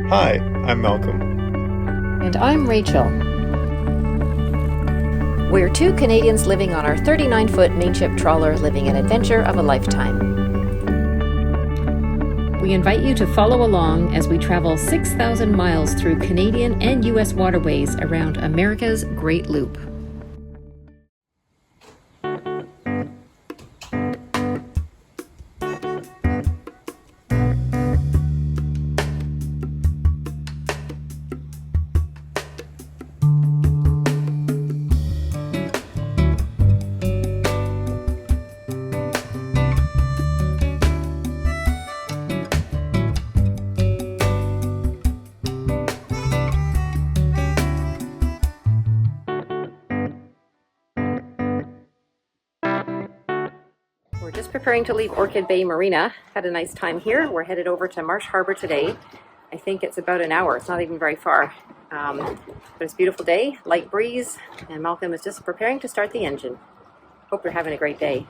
Hi, I'm Malcolm. And I'm Rachel. We're two Canadians living on our 39-foot mainship trawler, living an adventure of a lifetime. We invite you to follow along as we travel 6,000 miles through Canadian and U.S. waterways around America's Great Loop. We're just preparing to leave Orchid Bay Marina. Had a nice time here. We're headed over to Marsh Harbour today. I think it's about an hour. It's not even very far. But it's a beautiful day, light breeze, and Malcolm is just preparing to start the engine. Hope you're having a great day.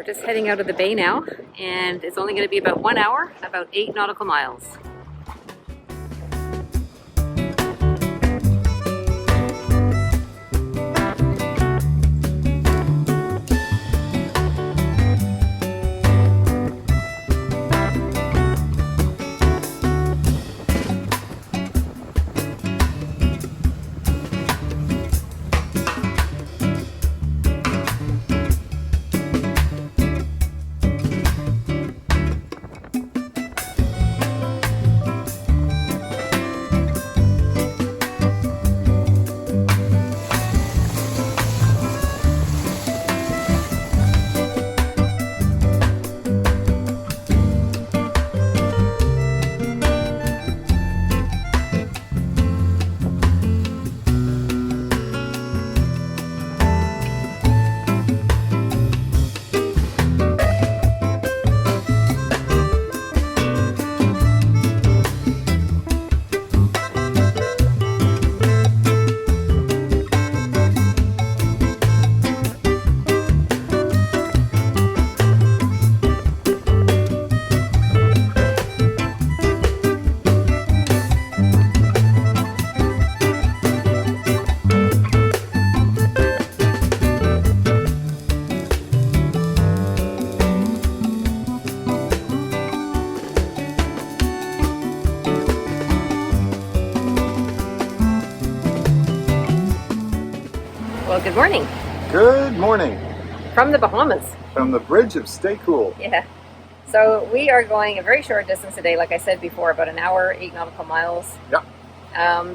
Just heading out of the bay now, and it's only going to be about 1 hour, about 8 nautical miles. Well, good morning. Good morning. From the Bahamas. From the bridge of Stay Cool. Yeah. So we are going a very short distance today, like I said before, about an hour, 8 nautical miles. Yeah.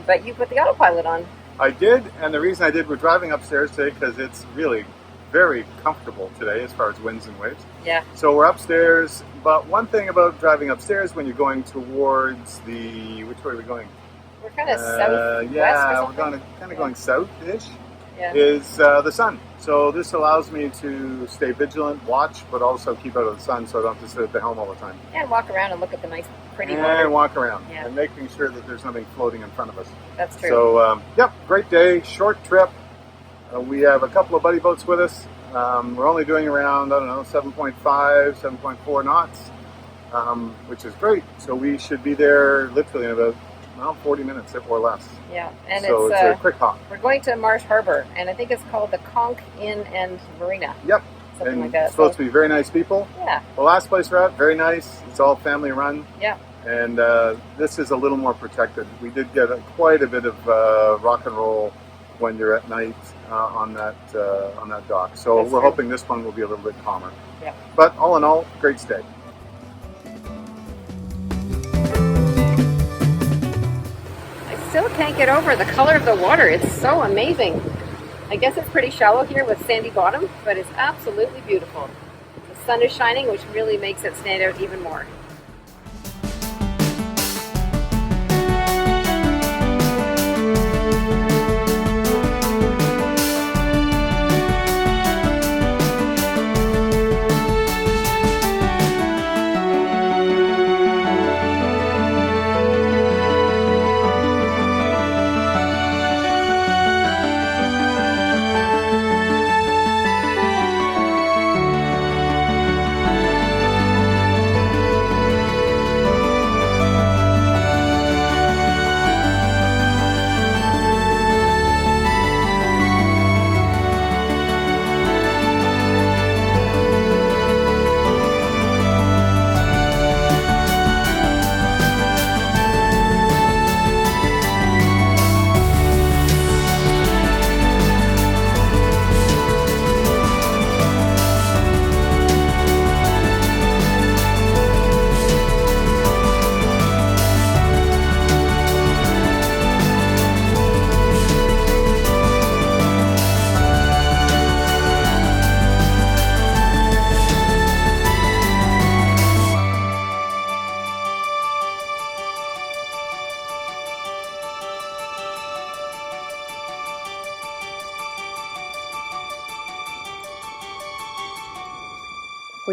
But you put the autopilot on. I did, and the reason I did, we're driving upstairs today because it's really very comfortable today as far as winds and waves. Yeah. So we're upstairs, but one thing about driving upstairs when you're going towards the, which way are we going? We're kind of southwest yeah, or we're something. kind of going south-ish. Yeah. Is the sun. So this allows me to stay vigilant, watch, but also keep out of the sun so I don't have to sit at the helm all the time. Yeah, and walk around and look at the nice, pretty and water. walk around, Yeah. and making sure that there's nothing floating in front of us. That's true. So, yep, great day, short trip. We have a couple of buddy boats with us. We're only doing around, I don't know, 7.5, 7.4 knots, which is great. So we should be there literally in about 40 minutes or less. Yeah, and so it's a quick hop. We're going to Marsh Harbour, and I think it's called the Conch Inn and Marina. Yep. Something and like that. It's supposed to be very nice people. Yeah. The last place we're at, very nice. It's all family run. Yeah. And this is a little more protected. We did get quite a bit of rock and roll when you're at night on that dock. So That's we're true. hoping this one will be a little bit calmer. Yeah. But all in all, great stay. Still can't get over the color of the water. It's so amazing. I guess it's pretty shallow here with sandy bottom, but it's absolutely beautiful. The sun is shining, which really makes it stand out even more.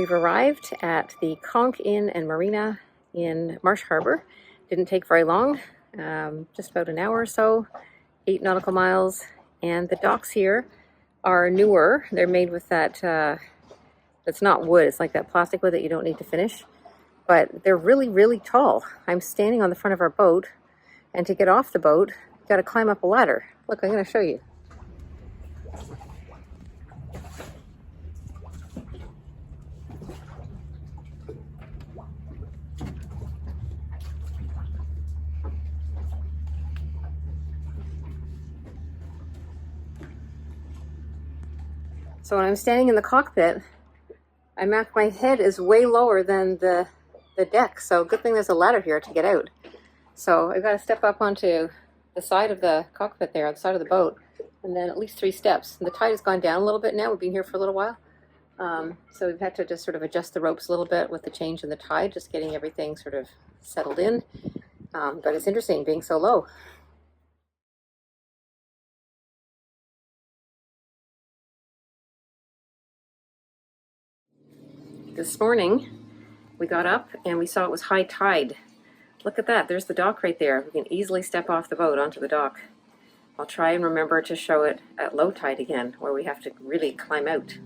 We've arrived at the Conch Inn and Marina in Marsh Harbour. Didn't take very long, just about an hour or so, 8 nautical miles. And the docks here are newer. They're made with that, it's not wood, it's like that plastic wood that you don't need to finish. But they're really, really tall. I'm standing on the front of our boat, and to get off the boat, you've got to climb up a ladder. Look, I'm going to show you. So when I'm standing in the cockpit, my head is way lower than the deck. So good thing there's a ladder here to get out. So I've got to step up onto the side of the cockpit there, on the side of the boat, and then at least 3 steps. And the tide has gone down a little bit now. We've been here for a little while. So we've had to just sort of adjust the ropes a little bit with the change in the tide, just getting everything sort of settled in. But it's interesting being so low. This morning, we got up and we saw it was high tide. Look at that, there's the dock right there. We can easily step off the boat onto the dock. I'll try and remember to show it at low tide again, where we have to really climb out.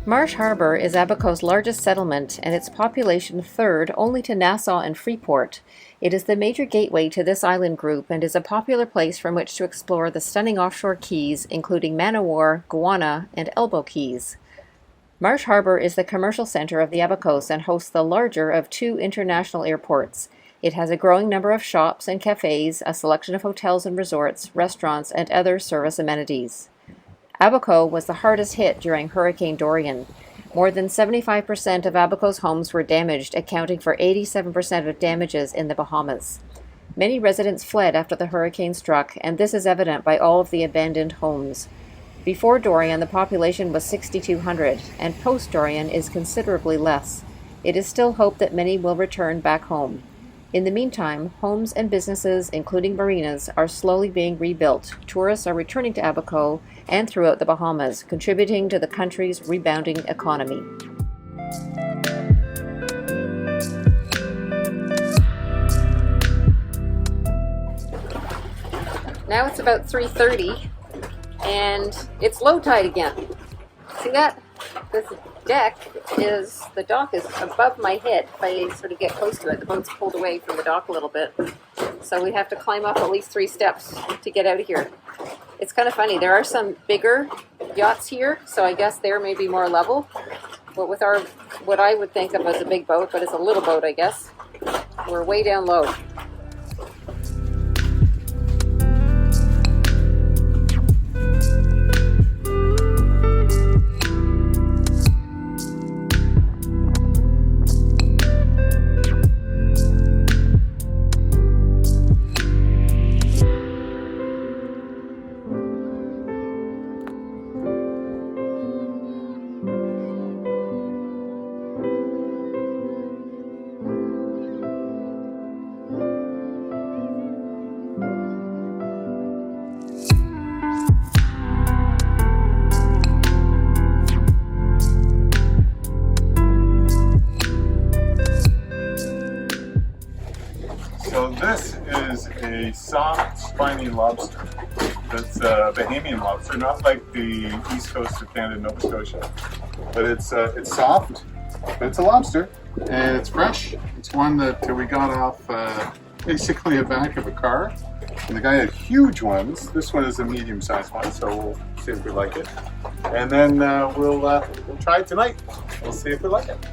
Marsh Harbour is Abacos' largest settlement and its population third only to Nassau and Freeport. It is the major gateway to this island group and is a popular place from which to explore the stunning offshore keys, including Man-o-War, Guana, and Elbow Keys. Marsh Harbour is the commercial centre of the Abacos and hosts the larger of 2 international airports. It has a growing number of shops and cafes, a selection of hotels and resorts, restaurants, and other service amenities. Abaco was the hardest hit during Hurricane Dorian. More than 75% of Abaco's homes were damaged, accounting for 87% of damages in the Bahamas. Many residents fled after the hurricane struck, and this is evident by all of the abandoned homes. Before Dorian, the population was 6,200, and post-Dorian is considerably less. It is still hoped that many will return back home. In the meantime, homes and businesses, including marinas, are slowly being rebuilt. Tourists are returning to Abaco and throughout the Bahamas, contributing to the country's rebounding economy. Now it's about 3:30 and it's low tide again. See that? This the dock is above my head. If I sort of get close to it, the boat's pulled away from the dock a little bit. So we have to climb up at least 3 steps to get out of here. It's kind of funny. There are some bigger yachts here, so I guess there may be more level. But with what I would think of as a big boat, but it's a little boat, I guess, we're way down low. So this is a soft, spiny lobster. That's a Bahamian lobster, not like the east coast of Canada, Nova Scotia. But it's soft, but it's a lobster, and it's fresh. It's one that we got off basically the back of a car. And the guy had huge ones. This one is a medium-sized one, so we'll see if we like it. And then we'll try it tonight. We'll see if we like it.